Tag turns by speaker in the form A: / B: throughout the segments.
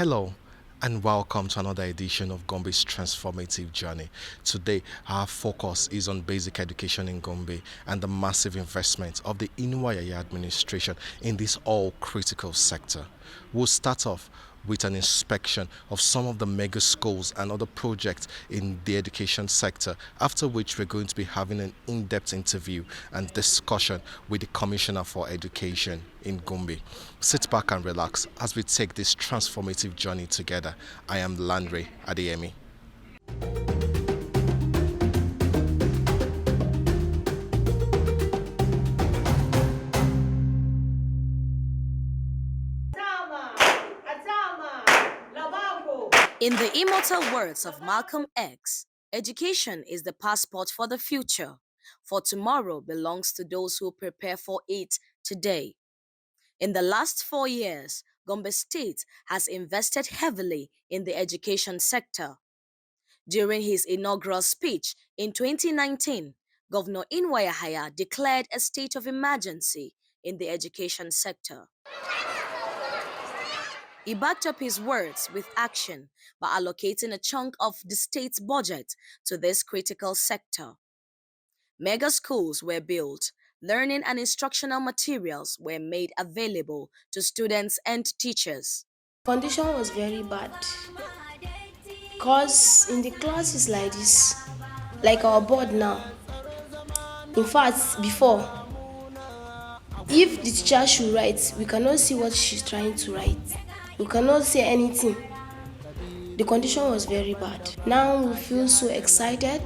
A: Hello and welcome to another edition of Gombe's transformative journey. Today, our focus is on basic education in Gombe and the massive investment of the Inuwa Yahaya administration in this all-critical sector. We'll start off with an inspection of some of the mega schools and other projects in the education sector, after which we're going to be having an in-depth interview and discussion with the Commissioner for Education in Gombe. Sit back and relax as we take this transformative journey together. I am Landry Adeyemi.
B: In the immortal words of Malcolm X, education is the passport for the future, for tomorrow belongs to those who prepare for it today. In the last 4 years, Gombe State has invested heavily in the education sector. During his inaugural speech in 2019, Governor Inuwa Yahaya declared a state of emergency in the education sector. He backed up his words with action by allocating a chunk of the state's budget to this critical sector. Mega schools were built, learning and instructional materials were made available to students and teachers.
C: Condition was very bad because in the classes like this, like our board now, in fact before, if the teacher should write, we cannot see what she's trying to write. We cannot say anything. The condition was very bad. Now we feel so excited,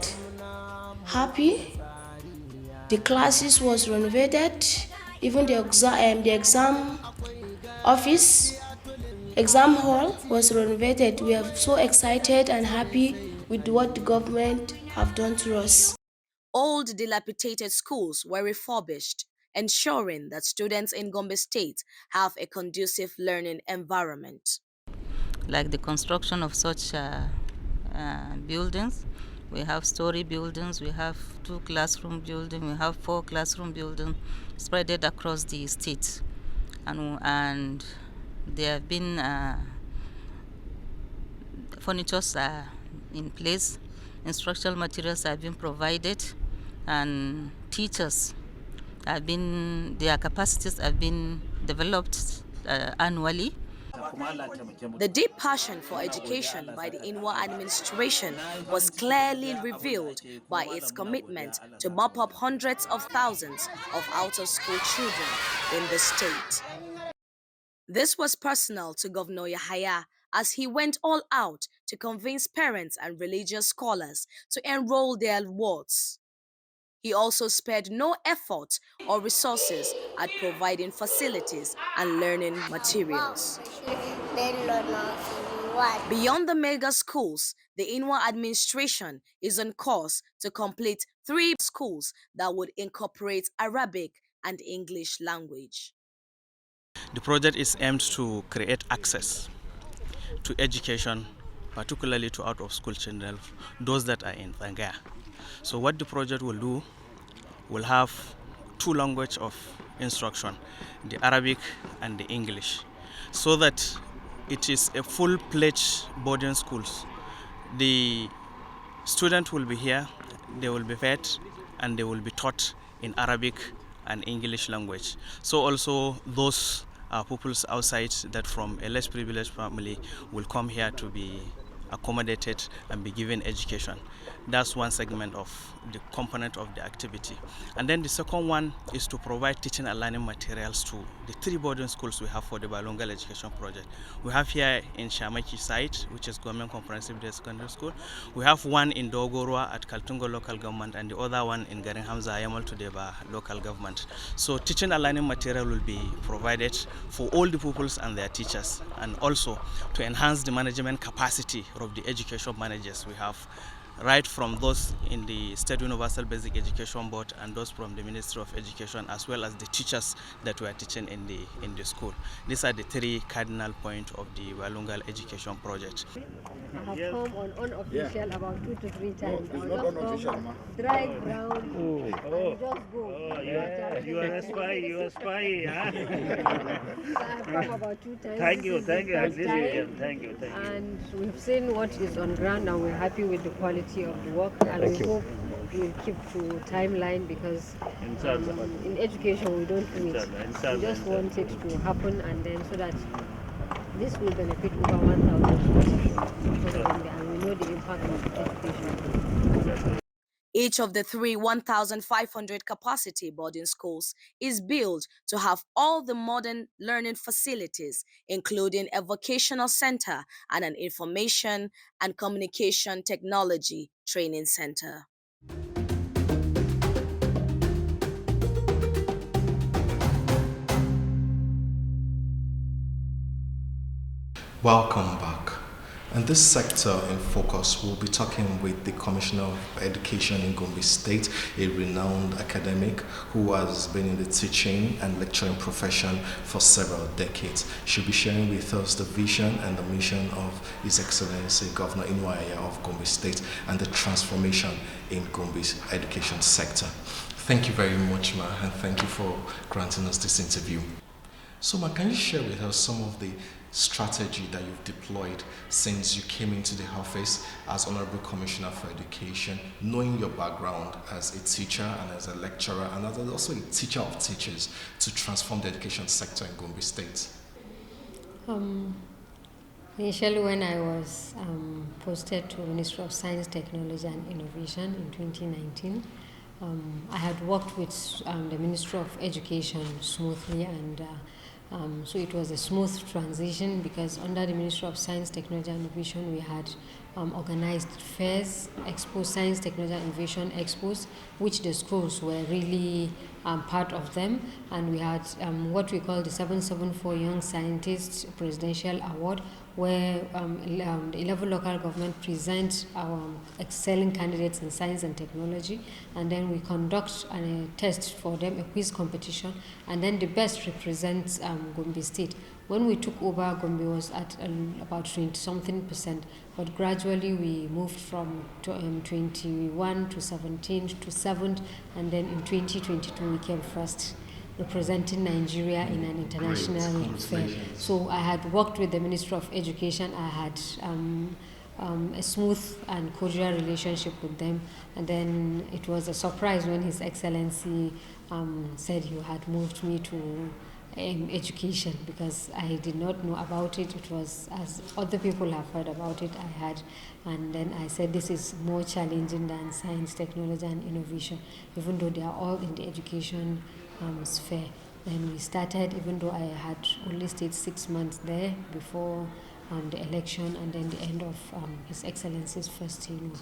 C: happy. The classes was renovated, even the exam office, exam hall was renovated. We are so excited and happy with what the government have done to us.
B: Old dilapidated schools were refurbished, ensuring that students in Gombe State have a conducive learning environment.
D: Like the construction of such buildings, we have story buildings, we have 2 classroom buildings, we have 4 classroom buildings spread across the state, and there have been furnitures in place, instructional materials have been provided, and teachers their capacities have been developed annually.
B: The deep passion for education by the Inuwa administration was clearly revealed by its commitment to mop up hundreds of thousands of out-of-school children in the state. This was personal to Governor Yahaya as he went all out to convince parents and religious scholars to enroll their wards. He also spared no effort or resources at providing facilities and learning materials. Beyond the mega schools, the Inuwa administration is on course to complete 3 schools that would incorporate Arabic and English language.
E: The project is aimed to create access to education, particularly to out-of-school children, those that are in Thangaya. So what the project will do, will have 2 languages of instruction, the Arabic and the English, so that it is a full-fledged boarding schools. The student will be here, they will be fed, and they will be taught in Arabic and English language. So also those peoples outside that from a less privileged family will come here to be accommodated and be given education. That's one segment of the component of the activity. And then the second one is to provide teaching and learning materials to the 3 boarding schools we have for the bilingual education project. We have here in Shamaki site, which is Government Comprehensive Day Secondary School. We have one in Dogorwa at Kaltungo local government, and the other one in Garin Hamza Yamal Tudeba local government. So teaching and learning material will be provided for all the pupils and their teachers, and also to enhance the management capacity of the education managers we have right from those in the State Universal Basic Education Board and those from the Ministry of Education, as well as the teachers that were teaching in the school. These are the three cardinal points of the Bilingual Education project.
F: I have come on unofficial about 2 to 3 times. No, it's not unofficial, ma. Drive round and just go.
G: You are a spy, you are a spy, huh?
F: So I've come about 2 times.
G: Thank you,
F: Thank you.
G: thank you.
F: And we've seen what is on ground and we're happy with the quality of the work, and we hope we'll keep to timeline, because in education we don't wait. We just want it to happen, and then so that this will benefit over 1,000 students, and we know the impact of education.
B: Each of the three 1,500 capacity boarding schools is built to have all the modern learning facilities, including a vocational center and an information and communication technology training center.
A: Welcome back. In this sector in focus, we'll be talking with the Commissioner of Education in Gombe State, a renowned academic who has been in the teaching and lecturing profession for several decades. She'll be sharing with us the vision and the mission of His Excellency Governor Inuwa Yahaya of Gombe State and the transformation in Gombe's education sector. Thank you very much, Ma, and thank you for granting us this interview. So, Ma, can you share with us some of the strategy that you've deployed since you came into the office as Honorable Commissioner for Education, knowing your background as a teacher and as a lecturer and as also a teacher of teachers, to transform the education sector in Gombe State?
F: Initially, when I was posted to Ministry of Science, Technology and Innovation in 2019, I had worked with the Ministry of Education smoothly, and so it was a smooth transition, because under the Ministry of Science, Technology and Innovation we had organized fairs, expos, science, technology and innovation expos, which the schools were really part of them, and we had what we call the 774 Young Scientists Presidential Award, where the 11 local government present our excelling candidates in science and technology, and then we conduct a test for them, a quiz competition, and then the best represents Gombe State. When we took over, Gombe was at about 20-something%, but gradually we moved from 21 to 17 to 7th, and then in 2022 we came first, representing Nigeria in an international fair. So I had worked with the Ministry of Education. I had a smooth and cordial relationship with them, and then it was a surprise when His Excellency said he had moved me to education, because I did not know about it. It was, as other people have heard about it, I had, and then I said this is more challenging than science, technology and innovation, even though they are all in the education sphere. Then we started, even though I had only stayed 6 months there before the election and then the end of His Excellency's first tenure.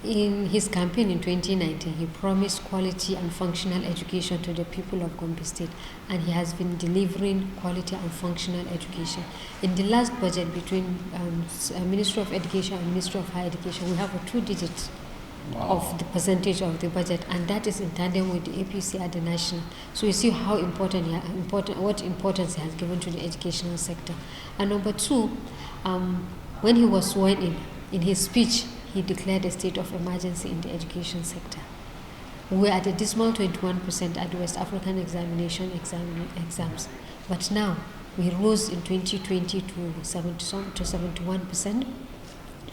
F: In his campaign in 2019, he promised quality and functional education to the people of Gombe State, and he has been delivering quality and functional education. In the last budget between Ministry of Education and Ministry of Higher Education, we have a 2-digit of the percentage of the budget, and that is in tandem with the APC at the national. So you see how what importance he has given to the educational sector. And number two, when he was sworn in his speech, he declared a state of emergency in the education sector. We were at a dismal 21% at the West African exams, but now we rose in 2020 to 71%.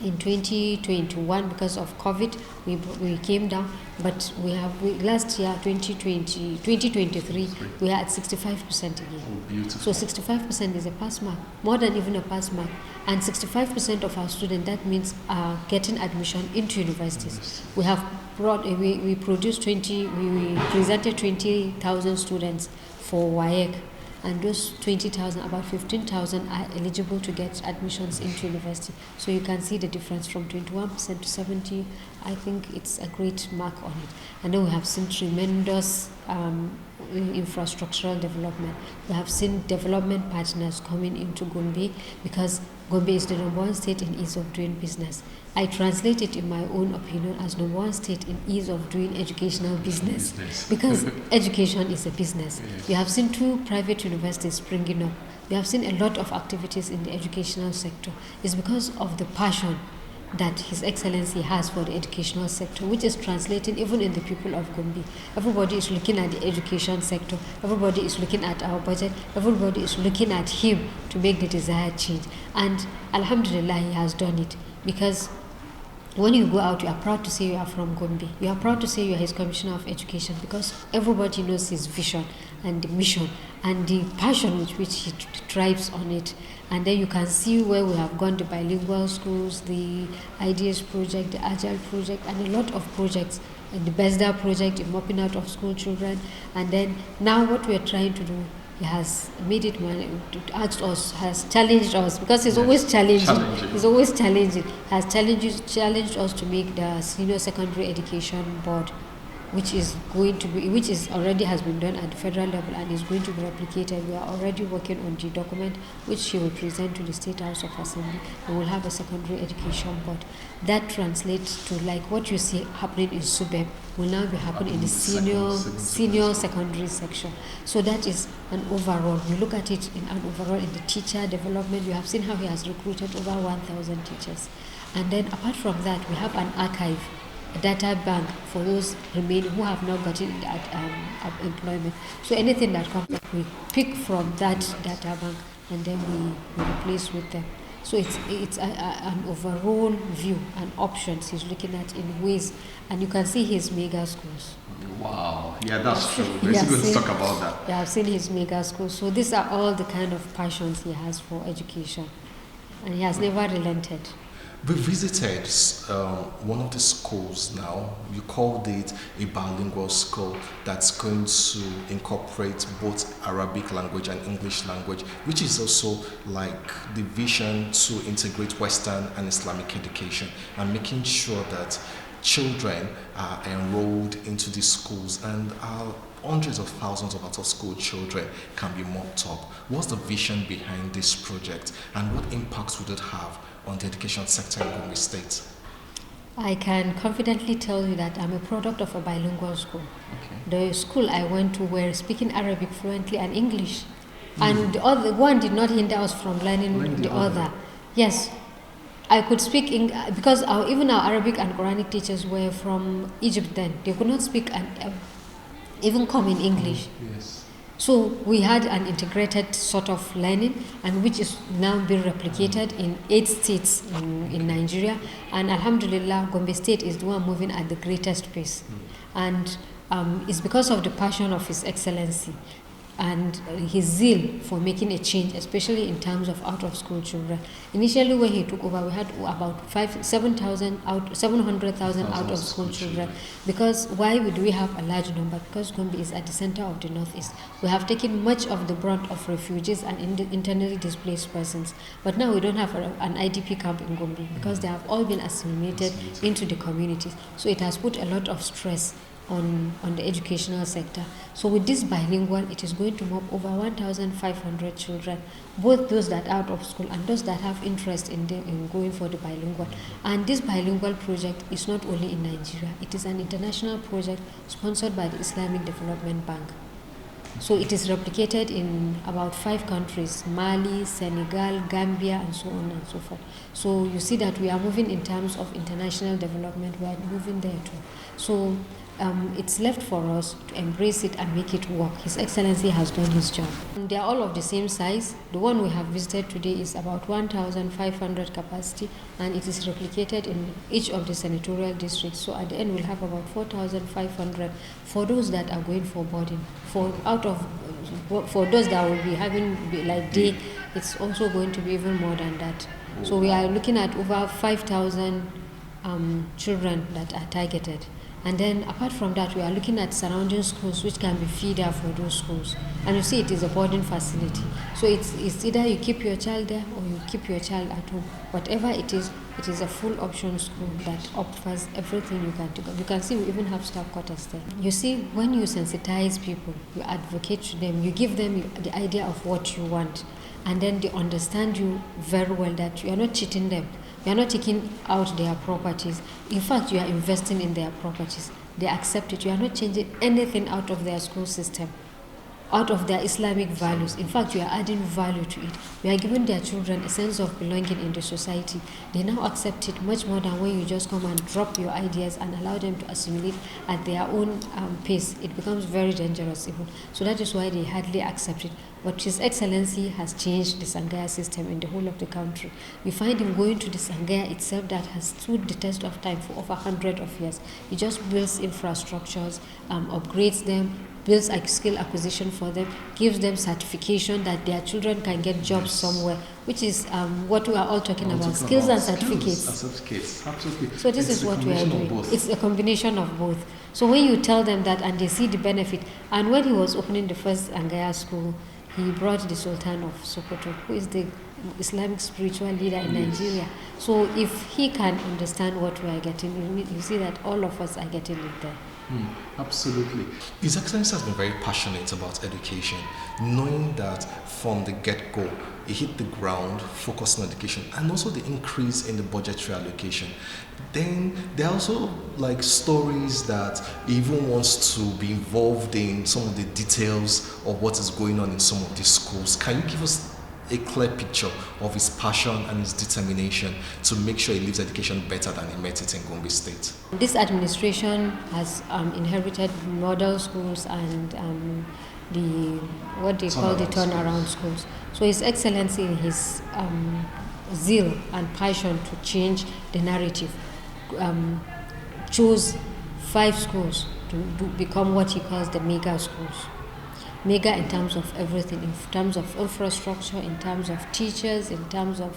F: In 2021, because of COVID, we came down, but last year, 2023, we are at 65% again.
A: Oh, beautiful.
F: So 65% is a pass mark, more than even a pass mark. And 65% of our students, that means are getting admission into universities. We have we presented 20,000 students for WAEC, and those 20,000, about 15,000 are eligible to get admissions into university. So you can see the difference from 21% to 70%. I think it's a great mark on it. And then we have seen tremendous infrastructural development. We have seen development partners coming into Gombe, because Gombe is the number one state in ease of doing business. I translate it in my own opinion as number one state in ease of doing educational business. Because education is a business. Yes. You have seen 2 private universities springing up. We have seen a lot of activities in the educational sector. It's because of the passion that His Excellency has for the educational sector, which is translating even in the people of Gombe. Everybody is looking at the education sector. Everybody is looking at our budget. Everybody is looking at him to make the desired change. And Alhamdulillah, he has done it. Because when you go out, you are proud to say you are from Gombe. You are proud to say you are his Commissioner of Education, because everybody knows his vision and the mission and the passion with which he thrives on it. And then you can see where we have gone, the bilingual schools, the IDS project, the Agile project, and a lot of projects, and the BESDA project in mopping out of school children. And then now what we are trying to do, he has made it, asked us, has challenged us, because he's always challenging. He's always challenging. Has challenged us to make the Senior Secondary Education Board, which is already has been done at the federal level and is going to be replicated. We are already working on the document which he will present to the State House of Assembly, and we'll have a secondary education board. That translates to like what you see happening in Subeb will now be happening in the senior secondary section. So that is an overall. We look at it in an overall in the teacher development. You have seen how he has recruited over 1,000 teachers. And then apart from that, we have an archive, a data bank for those remaining who have not gotten employment. So anything that comes up, we pick from that data bank and then we replace with them. So it's an overall view and options he's looking at in ways, and you can see his mega schools.
A: Wow, yeah, that's true. We're going to talk about that.
F: Yeah, I've seen his mega schools. So these are all the kind of passions he has for education, and he has never relented.
A: We visited one of the schools now. You called it a bilingual school that's going to incorporate both Arabic language and English language, which is also like the vision to integrate Western and Islamic education and making sure that children are enrolled into these schools and hundreds of thousands of out-of-school children can be mopped up. What's the vision behind this project and what impacts would it have on the education sector in Gombe State?
F: I can confidently tell you that I'm a product of a bilingual school. Okay. The school I went to were speaking Arabic fluently and English. And the other one did not hinder us from learning the other. Yes, I could speak because even our Arabic and Quranic teachers were from Egypt then. They could not speak and even come in English. Yes. So we had an integrated sort of learning, and which is now being replicated in 8 states in Nigeria. And Alhamdulillah, Gombe State is the one moving at the greatest pace. And it's because of the passion of His Excellency and his zeal for making a change, especially in terms of out-of-school children. Initially, when he took over, we had about 700,000 out-of-school children. Because why do we have a large number? Because Gombe is at the center of the Northeast. We have taken much of the brunt of refugees and internally displaced persons. But now we don't have an IDP camp in Gombe because they have all been assimilated into the communities. So it has put a lot of stress on the educational sector. So with this bilingual, it is going to mop over 1,500 children, both those that are out of school and those that have interest in going for the bilingual. And this bilingual project is not only in Nigeria, it is an international project sponsored by the Islamic Development Bank. So it is replicated in about 5 countries, Mali, Senegal, Gambia, and so on and so forth. So you see that we are moving in terms of international development, we are moving there too. So it's left for us to embrace it and make it work. His Excellency has done his job. And they are all of the same size. The one we have visited today is about 1,500 capacity, and it is replicated in each of the senatorial districts. So at the end, we'll have about 4,500 for those that are going for boarding. For those that will be having like day, it's also going to be even more than that. So we are looking at over 5,000 children that are targeted. And then apart from that, we are looking at surrounding schools which can be feeder for those schools. And you see it is a boarding facility. So it's either you keep your child there or you keep your child at home. Whatever it is a full option school that offers everything you can do. You can see we even have staff quarters there. You see, when you sensitize people, you advocate to them, you give them the idea of what you want. and then they understand you very well, that you are not cheating them, you are not taking out their properties. In fact, you are investing in their properties. They accept it. You are not changing anything out of their school system, out of their Islamic values. In fact, you are adding value to it. You are giving their children a sense of belonging in the society. They now accept it much more than when you just come and drop your ideas and allow them to assimilate at their own pace. It becomes very dangerous even. So that is why they hardly accept it. But His Excellency has changed the Sangaya system in the whole of the country. We find him going to the Sangaya itself that has stood the test of time for over 100 of years. He just builds infrastructures, upgrades them, builds a skill acquisition for them, gives them certification that their children can get jobs somewhere, which is what we are all talking about, skills and certificates.
A: Absolutely.
F: So this is what we are doing. It's a combination of both. So when you tell them that and they see the benefit, and when he was opening the first Angaya school, he brought the Sultan of Sokoto, who is the Islamic spiritual leader in Nigeria. So if he can understand what we are getting, you see that all of us are getting it there.
A: Absolutely. His Excellency has been very passionate about education, knowing that from the get-go, he hit the ground, focused on education, and also the increase in the budgetary allocation. Then there are also like stories that he even wants to be involved in some of the details of what is going on in some of these schools. Can you give us a clear picture of his passion and his determination to make sure he leaves education better than he met it in Gombe State?
F: This administration has inherited model schools and what they call the turnaround schools. So His Excellency, in his zeal and passion to change the narrative, chose 5 schools to become what he calls the mega schools. Mega in terms of everything, in terms of infrastructure, in terms of teachers, in terms of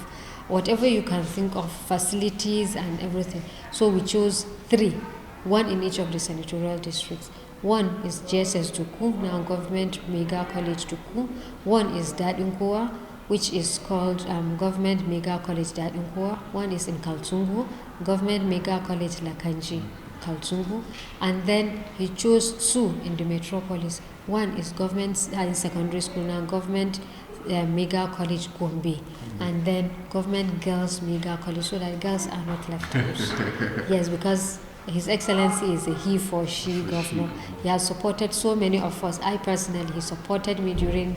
F: whatever you can think of, facilities and everything. So we chose 3, 1 in each of the senatorial districts. 1 is JSS Duku, now Government Mega College Duku. 1 is Dadinkoa, which is called Government Mega College Dadinkoa. 1 is in Kaltungu, Government Mega College Lakanji, Kaltungu. And then he chose 2 in the metropolis. 1 is Government Secondary School, now Government Mega College Gombe, and then Government Girls Mega College, so that girls are not left out. Yes, because His Excellency is a he for she governor. He has supported so many of us. I personally, he supported me during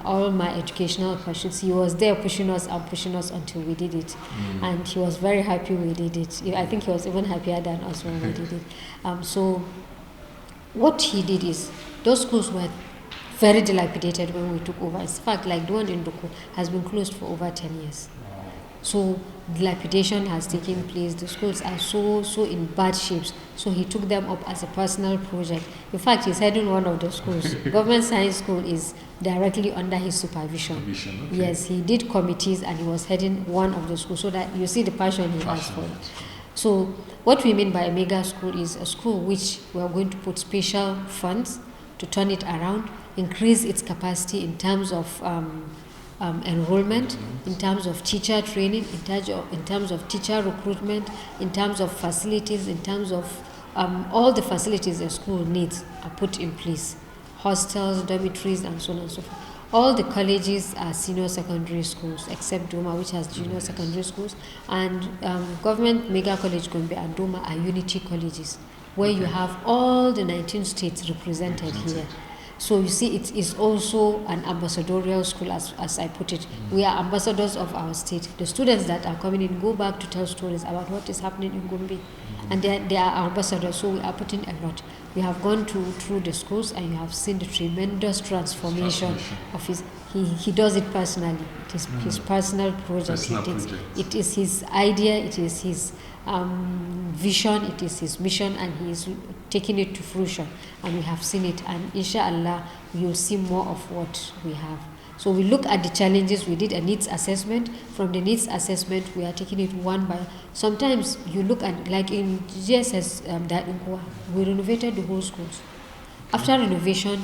F: all my educational pursuits. He was there pushing us until we did it. And he was very happy we did it. I think he was even happier than us when we did it. So what he did is, those schools were very dilapidated when we took over. In fact, like the one in Duku has been closed for over 10 years. So dilapidation has taken place. The schools are so in bad shapes. So he took them up as a personal project. In fact, he's heading one of the schools. Government Science School is directly under his supervision. Okay. Yes, he did committees and he was heading one of the schools, so that you see the passion he has for it. So what we mean by a mega school is a school which we are going to put special funds to turn it around, increase its capacity in terms of enrollment, in terms of teacher training, in terms of teacher recruitment, in terms of facilities, in terms of all the facilities a school needs are put in place. Hostels, dormitories, and so on and so forth. All the colleges are senior secondary schools, except Doma, which has junior secondary schools, and Government Mega College Gombe and Doma are unity colleges, where you have all the 19 states represented here. So you see, it is also an ambassadorial school, as I put it. We are ambassadors of our state. The students that are coming in go back to tell stories about what is happening in Gombe. And they are ambassadors, so we are putting a lot. We have gone through the schools and you have seen the tremendous transformation of his. He does it personally. It is his personal project. It is his idea, it is his vision, it is his mission, and he is taking it to fruition. And we have seen it, and inshallah, we will see more of what we have. So we look at the challenges. We did a needs assessment. From the needs assessment, we are taking it one by. Sometimes you look at, like in GSS, we renovated the whole schools. After renovation,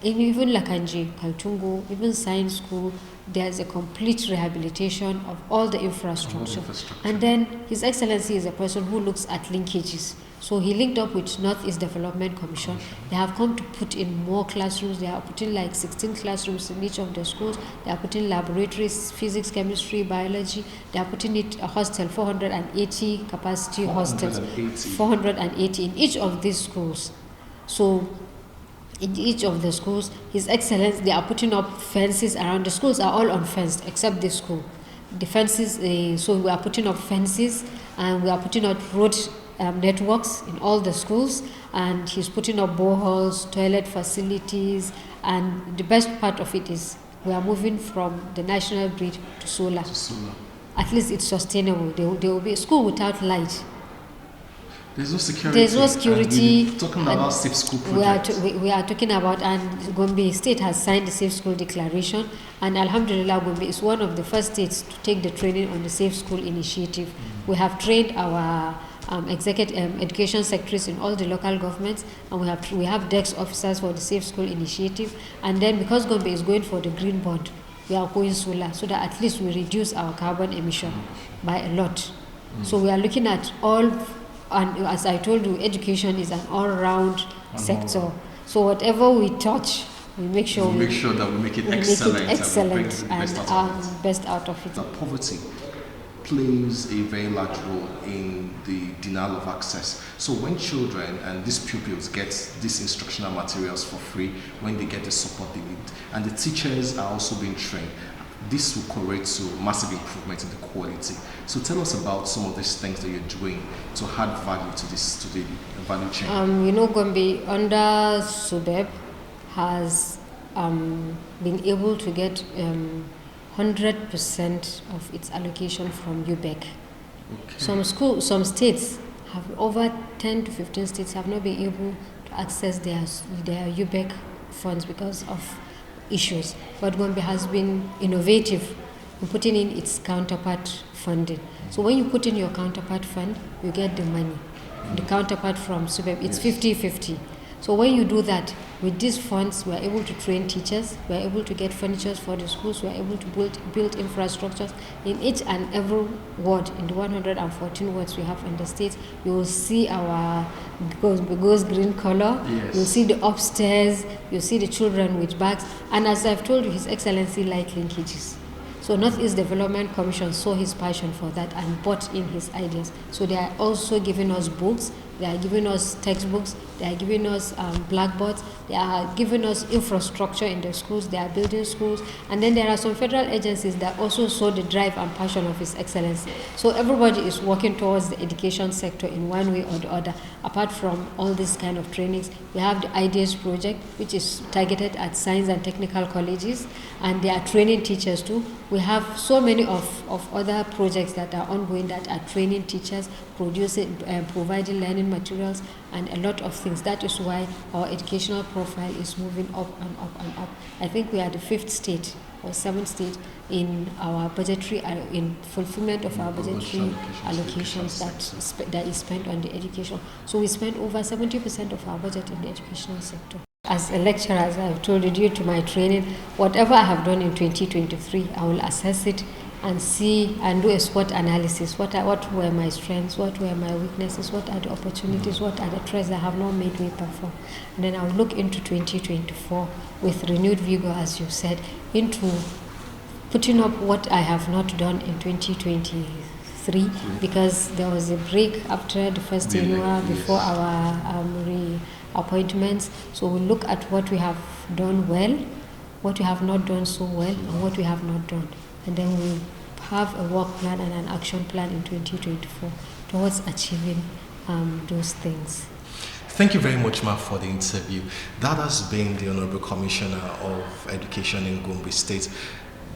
F: even Lakanji, Kaltungo, even Science School, there's a complete rehabilitation of all the infrastructure. And then His Excellency is a person who looks at linkages. So he linked up with Northeast Development Commission. They have come to put in more classrooms. They are putting like 16 classrooms in each of the schools. They are putting laboratories, physics, chemistry, biology. They are putting it a hostel, 480 capacity hostels, 480 in each of these schools. So in each of the schools, His Excellency, they are putting up fences around. The schools are all unfenced except this school. The fences, so we are putting up fences and we are putting up road networks in all the schools, and he's putting up boreholes, toilet facilities, and the best part of it is we are moving from the national grid to solar. At least it's sustainable. There will be a school without light.
A: There's no security.
F: There's no security.
A: And we're talking about safe school project.
F: We are talking about, and Gombe State has signed the Safe School Declaration, and Alhamdulillah, Gombe is one of the first states to take the training on the Safe School Initiative. We have trained our executive education secretaries in all the local governments, and we have desk officers for the Safe School Initiative. And then because Gombe is going for the green bond, we are going solar so that at least we reduce our carbon emission by a lot. So we are looking at all, and as I told you, education is an all-round sector. So whatever we touch, we make sure
A: we make sure that we make it excellent,
F: and best out of it.
A: Poverty plays a very large role in the denial of access. So when children and these pupils get these instructional materials for free, when they get the support they need, and the teachers are also being trained, this will correlate to massive improvement in the quality. So tell us about some of these things that you're doing to add value to this, to the value chain.
F: Gombe under SUBEB has been able to get 100% of its allocation from UBEC. Okay. Some states have over 10 to 15 states have not been able to access their UBEC funds because of issues. But Gombe has been innovative in putting in its counterpart funding. So when you put in your counterpart fund, you get the money. The counterpart from SUBEB, it's 50-50. So when you do that, with these funds, we are able to train teachers, we are able to get furniture for the schools, we are able to build infrastructures in each and every ward. In the 114 wards we have in the state, you will see our ghost green color, yes. You'll see the upstairs, you'll see the children with bags, and as I've told you, His Excellency likes linkages. So Northeast Development Commission saw his passion for that and brought in his ideas. So they are also giving us books, they are giving us textbooks, they are giving us blackboards, they are giving us infrastructure in the schools, they are building schools, and then there are some federal agencies that also saw the drive and passion of His Excellency. So everybody is working towards the education sector in one way or the other. Apart from all these kind of trainings, we have the Ideas Project, which is targeted at science and technical colleges, and they are training teachers too. We have so many of other projects that are ongoing that are training teachers, providing learning materials, and a lot of things. That is why our educational profile is moving up and up and up. I think we are the 5th state or 7th state in our budgetary, in fulfillment of our budgetary allocations that is spent on the education. So we spend over 70% of our budget in the educational sector. As a lecturer, as I've told you, due to my training, whatever I have done in 2023, I will assess it and see and do a SWOT analysis. What were my strengths? What were my weaknesses? What are the opportunities? What are the threats that have not made me perform? And then I'll look into 2024 with renewed vigor, as you said, into putting up what I have not done in 2023, because there was a break after the first Inuwa before our appointments. So we'll look at what we have done well, what we have not done so well, and what we have not done. And then we'll have a work plan and an action plan in 2024 towards achieving those things.
A: Thank you very much, Ma, for the interview. That has been the Honorable Commissioner of Education in Gombe State,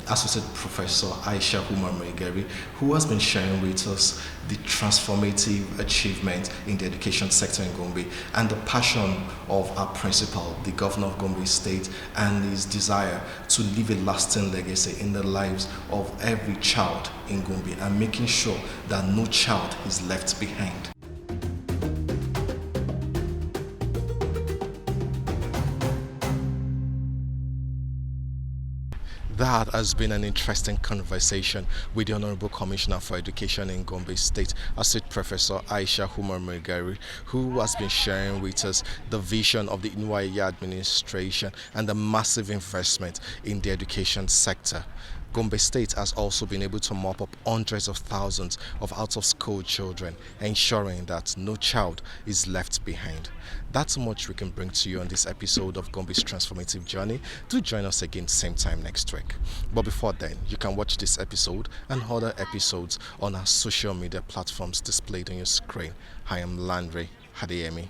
A: Associate Professor Aisha Umar Megeri, who has been sharing with us the transformative achievement in the education sector in Gombe and the passion of our principal, the Governor of Gombe State, and his desire to leave a lasting legacy in the lives of every child in Gombe and making sure that no child is left behind. That has been an interesting conversation with the Honorable Commissioner for Education in Gombe State, Associate Professor Aisha Humar Megari, who has been sharing with us the vision of the Inuwa Yahaya administration and the massive investment in the education sector. Gombe State has also been able to mop up hundreds of thousands of out-of-school children, ensuring that no child is left behind. That's much we can bring to you on this episode of Gombe's Transformative Journey. Do join us again same time next week. But before then, you can watch this episode and other episodes on our social media platforms displayed on your screen. I am Landry Hadeyemi.